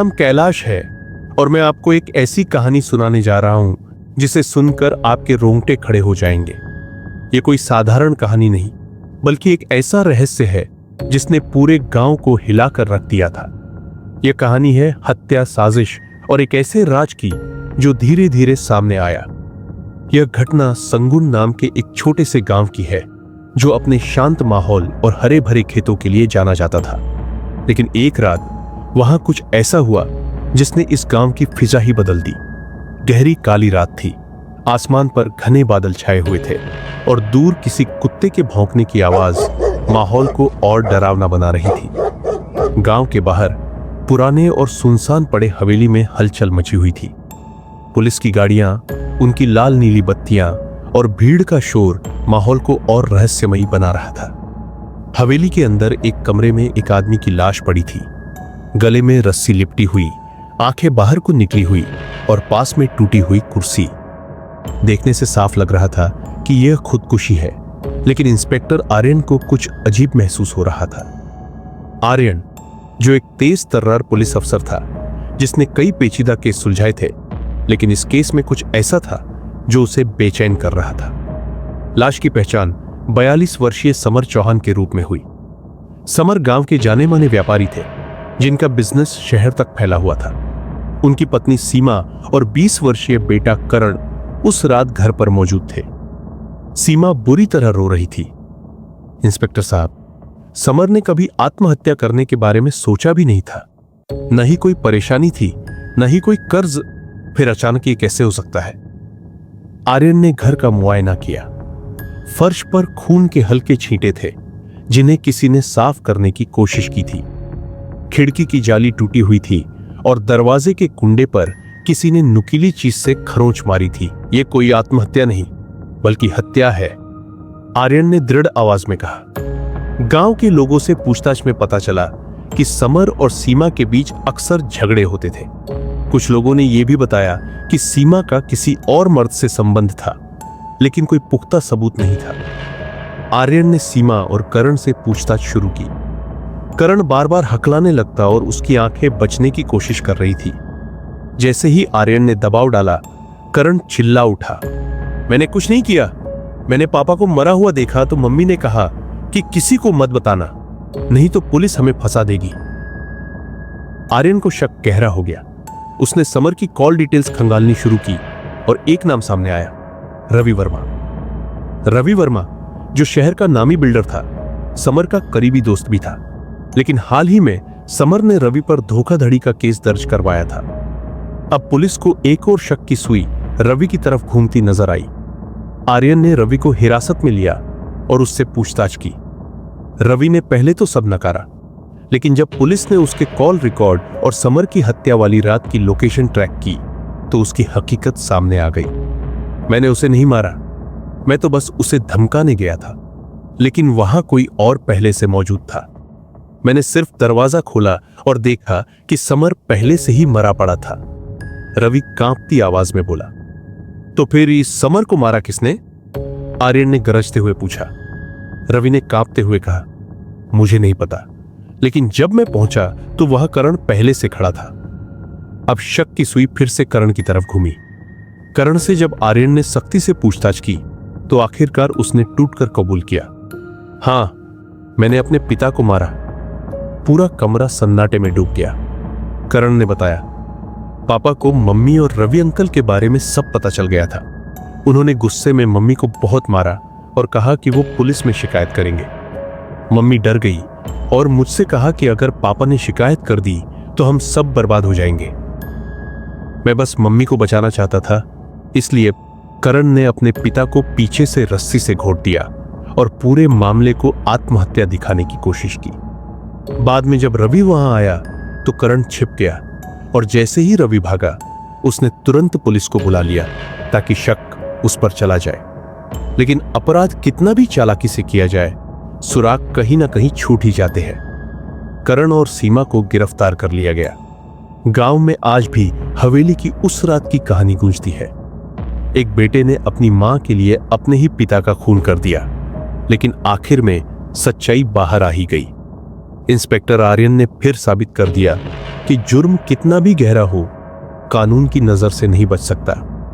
नाम कैलाश है और मैं आपको एक ऐसी कहानी सुनाने जा रहा हूं जिसे सुनकर आपके रोंगटे खड़े हो जाएंगे। ये कोई साधारण कहानी नहीं, बल्कि एक ऐसा रहस्य है जिसने पूरे गांव को हिलाकर रख दिया था। यह कहानी है हत्या, साजिश और एक ऐसे राज की जो धीरे धीरे सामने आया। यह घटना संगुन नाम के एक छोटे से गांव की है जो अपने शांत माहौल और हरे भरे खेतों के लिए जाना जाता था। लेकिन एक रात वहां कुछ ऐसा हुआ जिसने इस गांव की फिजा ही बदल दी। गहरी काली रात थी, आसमान पर घने बादल छाए हुए थे और दूर किसी कुत्ते के भौंकने की आवाज माहौल को और डरावना बना रही थी। गांव के बाहर पुराने और सुनसान पड़े हवेली में हलचल मची हुई थी। पुलिस की गाड़ियां, उनकी लाल नीली बत्तियां और भीड़ का शोर माहौल को और रहस्यमयी बना रहा था। हवेली के अंदर एक कमरे में एक आदमी की लाश पड़ी थी, गले में रस्सी लिपटी हुई, आंखें बाहर को निकली हुई और पास में टूटी हुई कुर्सी। देखने से साफ लग रहा था कि यह खुदकुशी है, लेकिन इंस्पेक्टर आर्यन को कुछ अजीब महसूस हो रहा था। आर्यन, जो एक तेज तर्रार पुलिस अफसर था जिसने कई पेचीदा केस सुलझाए थे, लेकिन इस केस में कुछ ऐसा था जो उसे बेचैन कर रहा था। लाश की पहचान 42 वर्षीय समर चौहान के रूप में हुई। समर गांव के जाने माने व्यापारी थे जिनका बिजनेस शहर तक फैला हुआ था। उनकी पत्नी सीमा और 20 वर्षीय बेटा करण उस रात घर पर मौजूद थे। सीमा बुरी तरह रो रही थी। इंस्पेक्टर साहब, समर ने कभी आत्महत्या करने के बारे में सोचा भी नहीं था। न ही कोई परेशानी थी, न ही कोई कर्ज। फिर अचानक ये कैसे हो सकता है? आर्यन ने घर का मुआयना किया। फर्श पर खून के हल्के छींटे थे जिन्हें किसी ने साफ करने की कोशिश की थी। खिड़की की जाली टूटी हुई थी और दरवाजे के कुंडे पर किसी ने नुकीली चीज से खरोंच मारी थी। यह कोई आत्महत्या नहीं, बल्कि हत्या है, आर्यन ने दृढ़ आवाज में कहा। गांव के लोगों से पूछताछ में पता चला कि समर और सीमा के बीच अक्सर झगड़े होते थे। कुछ लोगों ने यह भी बताया कि सीमा का किसी और मर्द से संबंध था, लेकिन कोई पुख्ता सबूत नहीं था। आर्यन ने सीमा और करण से पूछताछ शुरू की। करण बार बार हकलाने लगता और उसकी आंखें बचने की कोशिश कर रही थी। जैसे ही आर्यन ने दबाव डाला, करण चिल्ला उठा, मैंने कुछ नहीं किया। मैंने पापा को मरा हुआ देखा तो मम्मी ने कहा कि किसी को मत बताना, नहीं तो पुलिस हमें फंसा देगी। आर्यन को शक गहरा हो गया। उसने समर की कॉल डिटेल्स खंगालनी शुरू की और एक नाम सामने आया, रवि वर्मा। रवि वर्मा, जो शहर का नामी बिल्डर था, समर का करीबी दोस्त भी था। लेकिन हाल ही में समर ने रवि पर धोखाधड़ी का केस दर्ज करवाया था। अब पुलिस को एक और शक की सुई रवि की तरफ घूमती नजर आई। आर्यन ने रवि को हिरासत में लिया और उससे पूछताछ की। रवि ने पहले तो सब नकारा, लेकिन जब पुलिस ने उसके कॉल रिकॉर्ड और समर की हत्या वाली रात की लोकेशन ट्रैक की तो उसकी हकीकत सामने आ गई। मैंने उसे नहीं मारा, मैं तो बस उसे धमकाने गया था, लेकिन वहां कोई और पहले से मौजूद था। मैंने सिर्फ दरवाजा खोला और देखा कि समर पहले से ही मरा पड़ा था। रवि कांपती आवाज में बोला। तो फिर इस समर को मारा किसने? आर्यन ने गरजते हुए पूछा। रवि ने कांपते हुए कहा, मुझे नहीं पता, लेकिन जब मैं पहुंचा तो वह करण पहले से खड़ा था। अब शक की सुई फिर से करण की तरफ घूमी। करण से जब आर्यन ने सख्ती से पूछताछ की तो आखिरकार उसने टूटकर कबूल किया, हां, मैंने अपने पिता को मारा। पूरा कमरा सन्नाटे में डूब गया। करण ने बताया, पापा को मम्मी और रवि अंकल के बारे में सब पता चल गया था। उन्होंने गुस्से में मम्मी को बहुत मारा और कहा कि वो पुलिस में शिकायत करेंगे। मम्मी डर गई और मुझसे कहा कि अगर पापा ने शिकायत कर दी तो हम सब बर्बाद हो जाएंगे। मैं बस मम्मी को बचाना चाहता था, इसलिए करण ने अपने पिता को पीछे से रस्सी से घोंट दिया और पूरे मामले को आत्महत्या दिखाने की कोशिश की। बाद में जब रवि वहां आया तो करण छिप गया और जैसे ही रवि भागा, उसने तुरंत पुलिस को बुला लिया ताकि शक उस पर चला जाए। लेकिन अपराध कितना भी चालाकी से किया जाए, सुराग कहीं ना कहीं छूट ही जाते हैं। करण और सीमा को गिरफ्तार कर लिया गया। गांव में आज भी हवेली की उस रात की कहानी गूंजती है। एक बेटे ने अपनी मां के लिए अपने ही पिता का खून कर दिया, लेकिन आखिर में सच्चाई बाहर आ ही गई। इंस्पेक्टर आर्यन ने फिर साबित कर दिया कि जुर्म कितना भी गहरा हो, कानून की नजर से नहीं बच सकता।